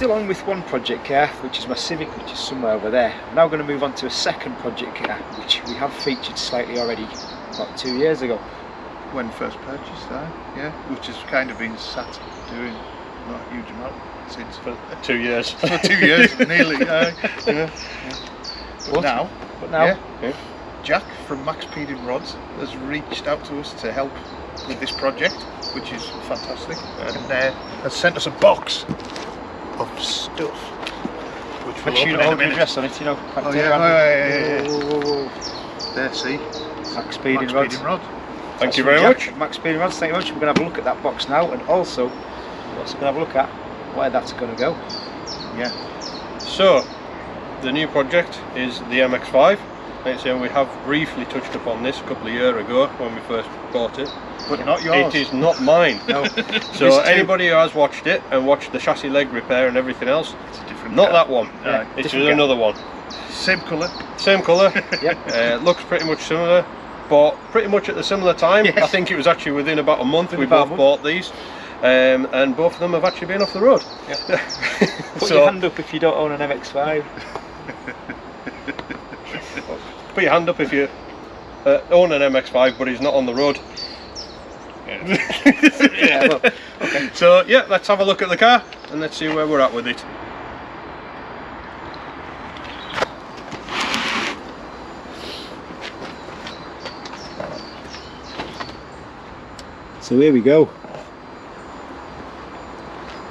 still on with one project car, which is my Civic, which is somewhere over there. I'm now going to move on to a second project car, which we have featured slightly already about 2 years ago. When first purchased, yeah, which has kind of been sat doing not a huge amount since For 2 years. for 2 years, nearly. Yeah. But now, yeah. Jack from Max Peding Rods has reached out to us to help with this project, which is fantastic, and has sent us a box of stuff. Which Make sure you hold the address on it, you know. Oh yeah. There, see. Max Peding Max Rods. Peding Rod. Thank you very much. Max Peding Rods, thank you very much. We're going to have a look at that box now, and also we're also going to have a look at where that's going to go. Yeah. So, the new project is the MX-5. Like I say, we have briefly touched upon this a couple of years ago when we first bought it. But not yours. It is not mine. No. So anybody who has watched it and watched the chassis leg repair and everything else, It's a different not car. that one. Yeah, It's different another one. Same colour. Same colour. Yep. Looks pretty much similar, but pretty much at the similar time. Yes. I think it was actually within about a month we about a both month. bought these, and both of them have actually been off the road. Yep. Put your hand up if you don't own an MX-5. Put your hand up if you own an MX-5 but he's not on the road. Yeah, well, okay. So yeah, let's have a look at the car and let's see where we're at with it. So here we go.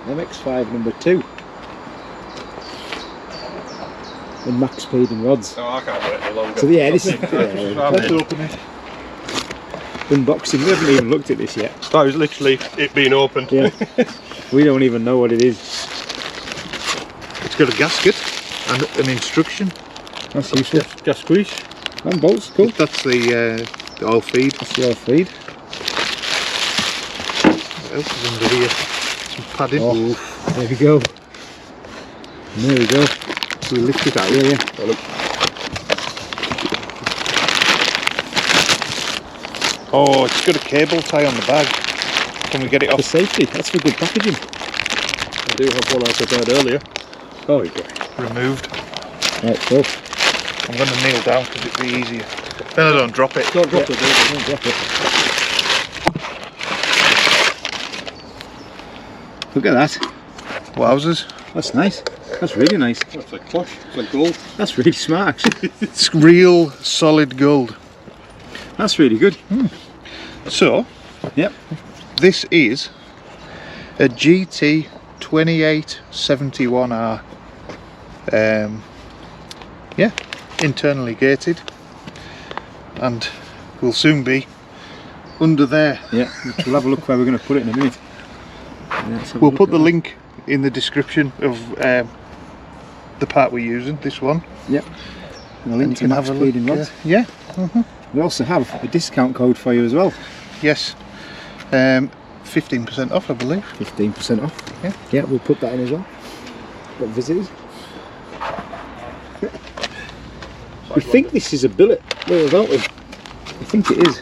MX-5 number 2. And Max Peding Rods. Oh, I can't wait any longer. So yeah, this is Let's open it. unboxing. We haven't even looked at this yet. That was literally it being opened. Yeah. We don't even know what it is. It's got a gasket and an instruction. That's useful. Just squeeze. And bolts, cool. That's the oil feed. That's the oil feed. What else is under here? Some padding. Oh, there we go. And there we go. So we lift it out. Yeah. Oh, look. Oh, it's got a cable tie on the bag. Can we get it For off? safety, that's for good packaging. I do have one I prepared earlier. Oh, yeah. Removed. Right, so I'm going to kneel down because it'd be easier. Then I don't drop it. don't drop it, don't drop it. Look at that. Wowzers. That's nice. That's really nice. That's like plush. It's like gold. That's really smart, actually. It's real solid gold. That's really good. So, Yep. this is a GT 2871R. Yeah, internally gated, and will soon be under there. Yeah. We'll have a look where we're going to put it in a minute. Yeah, let's have a We'll look put at the that. link in the description of the part we're using, this one. Yep. And a link And to Max Peding Rods. Yeah, We also have a discount code for you as well. yes. 15% off, I believe. 15% off. Yeah. Yeah, we'll put that in as well. Got visitors. We think this is a billet wheel, don't we? I think it is.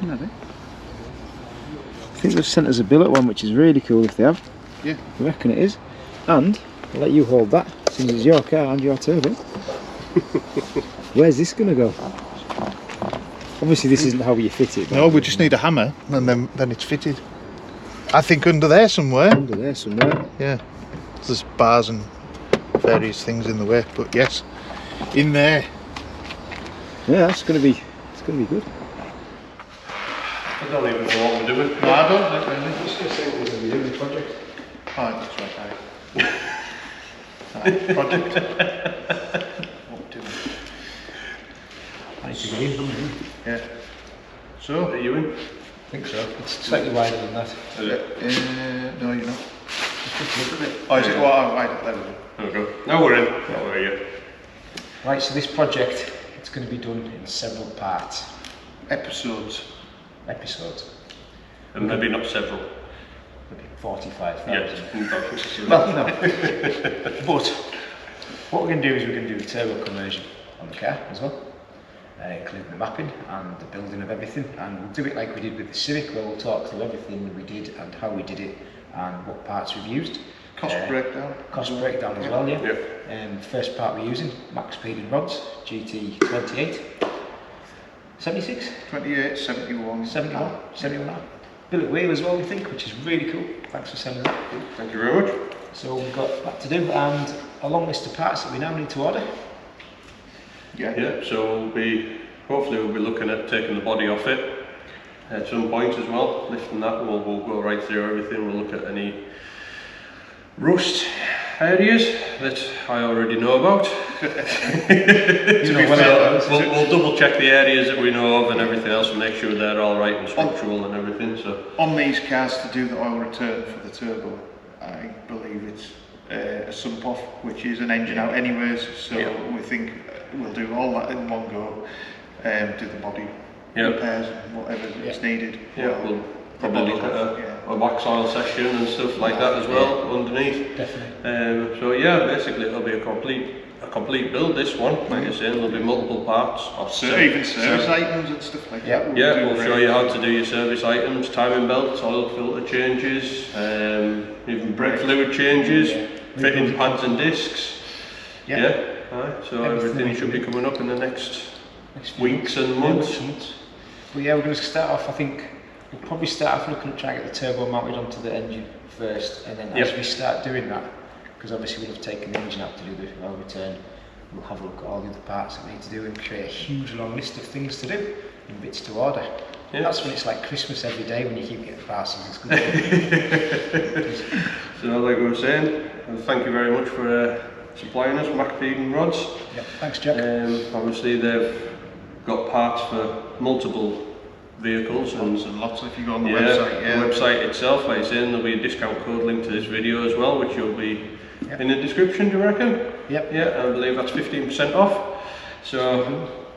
I think they've sent us a billet one, which is really cool if they have. Yeah. I reckon it is. And I'll let you hold that, since it's your car and your turbo. Where's this going to go? Obviously this isn't how you fit it. No, we just need a hammer, and then it's fitted. I think under there somewhere. under there somewhere. Yeah. There's bars and various things in the way, but yes, in there. Yeah, it's going to be good. I don't even know what we're doing. No, I don't think really. Just going to say what we're going to be doing the project. Oh, that's right. Aye. Project. What we're doing. Nice again. Yeah. Are So, you in? I think so. It's slightly wider than that. no, you're not. Just look at it. Oh, is it? Well, I'm right there we go. There we go. Now we're in. Now we're here. Right, so this project, it's going to be done in several parts, Episodes. episodes, And maybe not several. maybe 45,000. Yeah. Well, you know. But what we're going to do is we're going to do the turbo conversion on the car as well, including the mapping and the building of everything, and we'll do it like we did with the Civic, where we'll talk through everything we did and how we did it and what parts we've used. Cost breakdown. Cost breakdown as well, yeah. Yeah. First part we're using, max speeded rods, GT28. 76? 28, 71. 71. Billet wheel as well, we think, which is really cool. Thanks for sending that. Thank you very much. So we've got that to do, and a long list of parts that we now need to order. Yeah, so hopefully we'll be looking at taking the body off it at some point as well, lifting that. We'll go right through everything. We'll look at any rust areas that I already know about. We'll double check the areas that we know of and everything else and make sure they're all right and structural and everything. So on these cars, to do the oil return for the turbo, I believe it's a sump off, which is an engine out anyways, so we think we'll do all that in one go, do the body repairs and whatever is needed. We'll probably look at a wax oil session and stuff like that as well underneath. Definitely. So yeah, basically it'll be a complete build, this one. Like you're saying, there'll be multiple parts. Even service items and stuff like that. We'll show you how to do your service items, timing belts, oil filter changes, even brake fluid changes, fitting pads and discs. So everything should be coming up in the next weeks and months. But yeah, we're going to start off, I think, we'll probably start off looking at trying to get the turbo mounted onto the engine first, and then as we start doing that, because obviously we'll have taken the engine out to do the oil return, we'll have a look at all the other parts that we need to do and create a huge long list of things to do and bits to order. That's when it's like Christmas every day when you keep getting parcels. It's good. So like we were saying, thank you very much for supplying us Max Peden rods. Thanks, Jack. Obviously they've got parts for multiple vehicles and lots if you go on the website. The website itself, like I say, there'll be a discount code linked to this video as well, which will be in the description, do you reckon? Yeah, I believe that's 15% off. So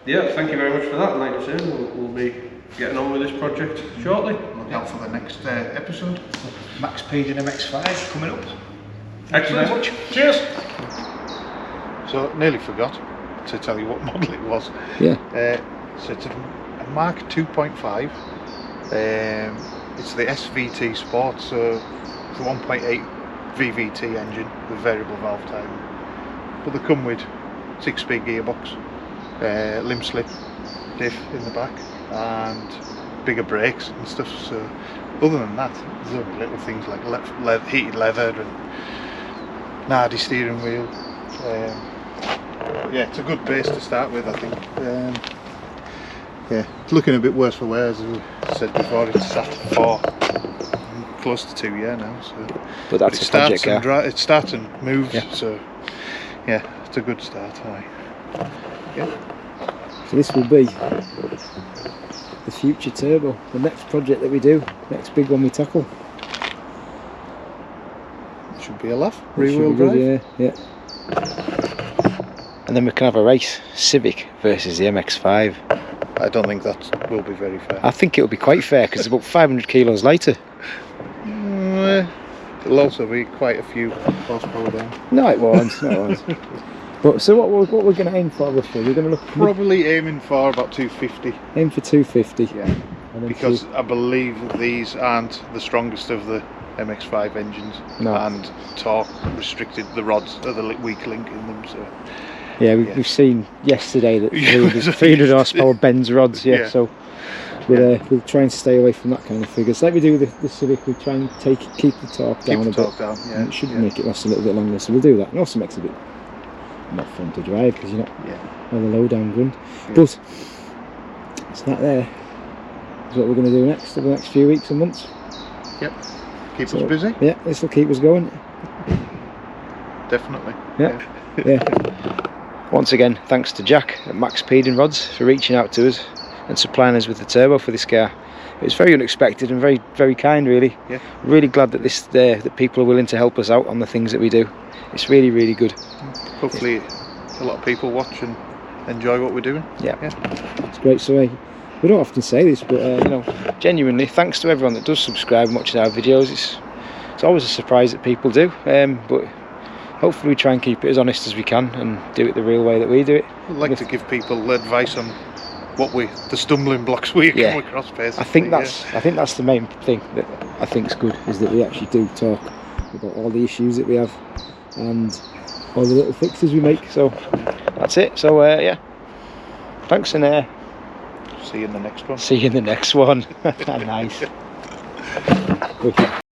thank you very much for that, and like I said, we'll be getting on with this project shortly. Look out for the next episode. Max Peden MX5 coming up. Excellent. Thank you very much. Cheers. So nearly forgot to tell you what model it was. So it's a Mark 2.5. It's the SVT Sport, so it's a 1.8 VVT engine with variable valve timing. But they come with 6-speed gearbox, limb slip diff in the back, and bigger brakes and stuff. So other than that, there's only little things like heated leather and Nardi steering wheel. Yeah, it's a good base to start with, I think. It's looking a bit worse for wear, as we said before. It's sat for close to 2 years now. So, but that's a project car. It starts and moves. So yeah, it's a good start. So this will be the future turbo, the next project that we do, next big one we tackle. It should be a laugh. Rear-wheel drive. Yeah. And then we can have a race, Civic versus the MX5. I don't think that will be very fair. I think it'll be quite fair because it's about 500 kilos lighter. It'll also be quite a few horsepower down. No, it won't. But so what we're going to aim for roughly? We're going to look probably aiming for about 250. Aim for 250. Yeah. Because I believe these aren't the strongest of the MX5 engines, and torque restricted. The rods are the weak link in them. So. Yeah, we've seen yesterday that there's 300 horsepower Benz rods. So we'll try and stay away from that kind of figures. Like we do with the Civic, we try and keep the torque down a bit. And it should make it last a little bit longer. So we'll do that. It also makes it a bit more fun to drive because you're not on the low down run. But it's that there is what we're going to do next over the next few weeks and months. Keep us busy. Yeah, this will keep us going. Definitely. Yeah. Once again, thanks to Jack at Max Peden Rods for reaching out to us and supplying us with the turbo for this car. It was very unexpected and very, very kind, really. Really glad that that people are willing to help us out on the things that we do. It's really, really good. Hopefully a lot of people watch and enjoy what we're doing. It's great. So we don't often say this, but genuinely, thanks to everyone that does subscribe and watches our videos. It's always a surprise that people do, but hopefully we try and keep it as honest as we can and do it the real way that we do it. I'd like to give people advice on the stumbling blocks we come across, basically. I think that's the main thing that I think's good, is that we actually do talk about all the issues that we have and all the little fixes we make. So that's it. So yeah, thanks, and see you in the next one. See you in the next one. Nice. Wicked.